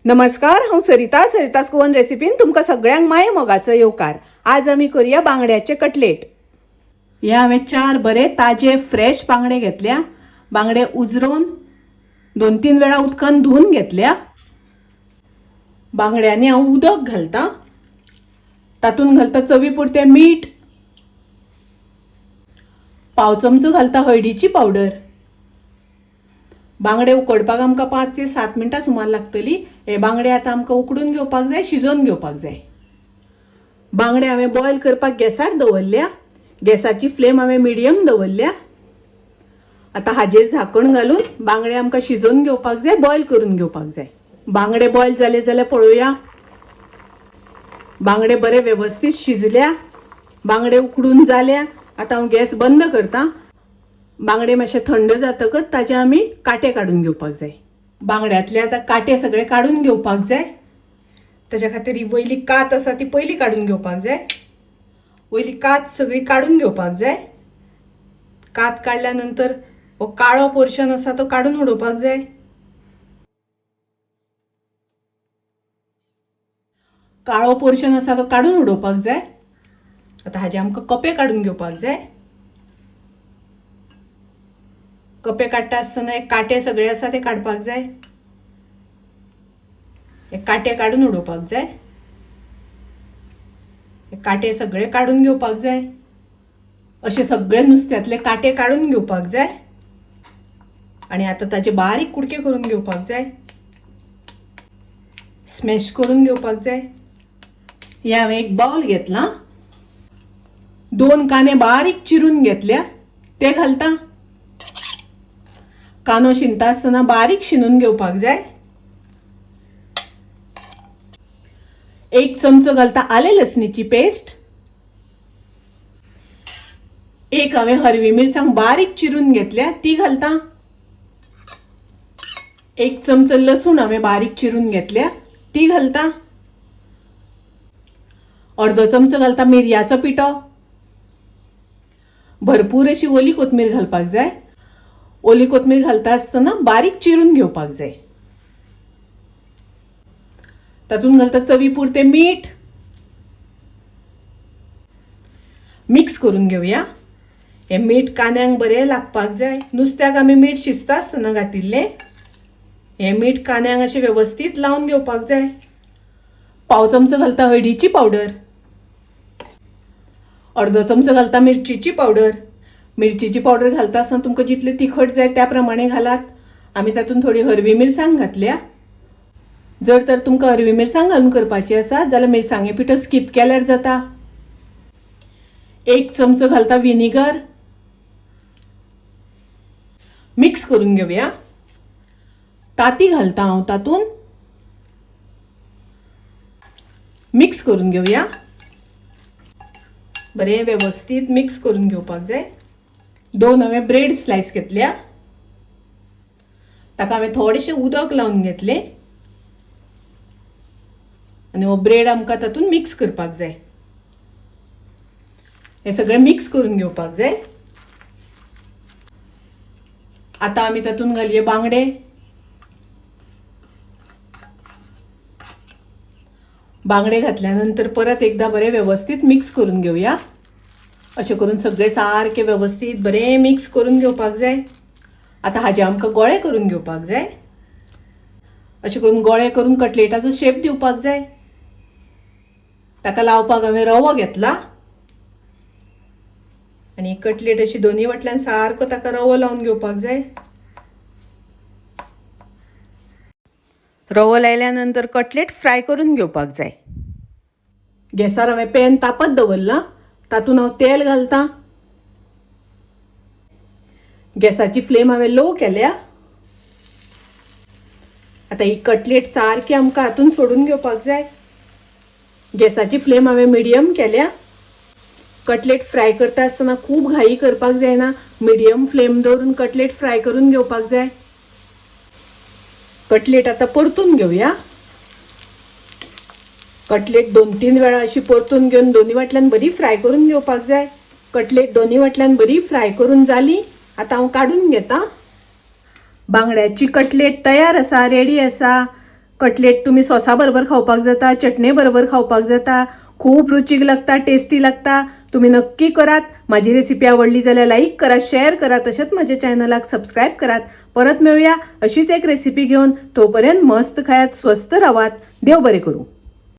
नमस्कार, हांव सरितास गोवन रेसिपीन तुमकां सगळ्यांक माये मोगाचो येवकार। आज आमी करूया बांगड्याचे कटलेट। हे हांवें 4 बरे ताजे फ्रेश बांगडे घेतल्या। बांगडे उजरोवन 2-3 वेळा उदकान धुवन घेतल्या। बांगड्यांनी हांव उदक घालता, तातून घालता चवी पुरते मीठ, पाव चमचो घालता हळदीची पावडर। बांगडे उकडपाक आमकां 5 ते 7 मिनटां सुमार लागतली। हे बांगडे आता आमकां उकडून घेवपाक जाय, शिजोवन घेवपाक जाय। बांगडे हांवें बॉयल करपाक गॅसार दवरल्या। गॅसाची फ्लेम हांवें मिडियम दवरल्या। आता हाजेर झाकण घालून बांगडे आमकां शिजोवन घेवपाक जाय, बॉयल करून घेवपाक जाय। बांगडे बॉयल जाले जाल्यार पळोवया। बांगडे बरे व्यवस्थित शिजल्या, बांगडे उकडून जाल्या। आता हांव गॅस बंद करता। बांगडे मातशे थंड जातकच ताजे आमी काटे काढून घेवपाक जाय। बांगड्यातले आता काटे सगळे काढून घेवपाक जाय। ताच्या खातीर ही वयली कात आसा ती पयली काढून घेवपाक जाय। वयली कात सगळी काढून घेवपाक जाय। कात काढल्या नंतर हो काळो पोर्शन आसा तो काढून उडोवपाक जाय। काळो पोर्शन आसा तो काढून उडोवपाक जाय। आता हाजे आमकां कपे काढून घेवपाक जाय। कपे काडटा आसतना हे काटे सगळे आसा ते काडपाक जाय। हे काटे काढून उडोवपाक जाय। हे काटे सगळे काढून घेवपाक जाय। असे सगळे नुस्त्यातले काटे काढून घेवपाक जाय। आणि आता ताचे बारीक कुडके करून घेवपाक जाय। स्मॅश करून घेवपाक जाय। हे हांवें एक बाउल घेतला। 2 कांदे बारीक चिरून घेतल्या, ते घालता। कानो शिनता आसतना बारीक शिनून घेवपाक जाय। 1 चमचो घालता आले लसणीची पेस्ट। 1 हांवें हरवी मिरसांग बारीक चिरून घेतल्या, ती घालता। 1 चमचो लसूण हांवें बारीक चिरून घेतल्या, ती घालता। अर्धो चमचो घालता मिरयाचो पिठो। भरपूर अशी ओली कोथमीर घालपाक जाय। ओली कोथमीर घालता आसतना बारीक चिरून घेवपाक जाय। तातून घालता चवी पुरते मीठ। मिक्स करून घेवया। हे मीठ कांद्यांक बरें लागपाक जाय। नुस्त्याक आमी मीठ शिजता आसतना घातिल्ले। हे मीठ कांद्यांक अशें व्यवस्थित लावन घेवपाक जाय। पाव चमचो घालता हळदीची पावडर। अर्धो चमचो घालता मिरचीची पावडर। मिरचीची पावडर घालता आसतना तुमकां जितले तिखट जाय त्या प्रमाणे घालात। आमी तातून थोडी हरवी मिरसांग घातल्या। जर तर तुमकां हरवी मिरसांग घालून करपाची आसा जाल्यार मिरसांगे पिठो स्किप केल्यार जाता। 1 चमचो घालता विनेगर। मिक्स करून घेवया। ताती घालता हांव तातून। मिक्स करून घेवया। बरे व्यवस्थित मिक्स करून घेवपाक जाय। 2 हांवें ब्रेड स्लाइस घेतल्या, ताका हांवें थोडेशें उदक लावन घेतले आनी हो ब्रेड आमकां तातून मिक्स करपाक जाय। हे सगळे मिक्स करून घेवपाक जाय। आता आमी तातून घालये बांगडे। बांगडे घातल्यानंतर परत एकदा बरे व्यवस्थित मिक्स करून घेवया। अशें करून सगळे सारखे व्यवस्थित बरे मिक्स करून घेवपाक जाय। आता हाजे आमकां गोळे करून घेवपाक जाय। अशें करून गोळे करून कटलेटाचो शेप दिवपाक जाय। ताका लावपाक हांवें रवो घेतला आनी कटलेट अशी दोन्ही वाटल्यान सारको ताका रवो लावन घेवपाक जाय। रवो लायल्यानंतर कटलेट फ्राय करून घेवपाक जाय। गॅसार हांवें पॅन तापत दवरला, तातून हांव तेल घालता। गॅसाची फ्लेम हांवें लो केल्या। आता ही कटलेट सारकी आमकां हातून सोडून घेवपाक जाय। गॅसाची फ्लेम हांवें मिडियम केल्या। कटलेट फ्राय करता आसतना खूब घाई करपाक जायना। मिडियम फ्लेम दवरून कटलेट फ्राय करून घेवपाक जाय। कटलेट आता परतून घेवया। कटलेट 2-3 वेळा अशी परतून घेवन दोन्ही वाटल्यान बरी फ्राय करून घेवपाक जाय। कटलेट दोन्ही वाटल्यान बरी फ्राय करून जाली। आता हांव काढून घेता। बांगड्याची कटलेट तयार आसा, रेडी आसा। कटलेट तुम्ही सॉसा बरोबर खावपाक जाता, चटणे बरोबर खावपाक जाता, खूप रुचीक लागता, टेस्टी लागता. तुम्ही नक्की करात. माझी रेसिपी आवडली जाल्यार लाईक करा, शेअर करा, तसेच माझ्या चॅनलाक सबस्क्राईब करात. परत मिळूया अशीच एक रेसिपी घेऊन. तोपर्यंत मस्त खायात, स्वस्त राहात. देव बरे करू.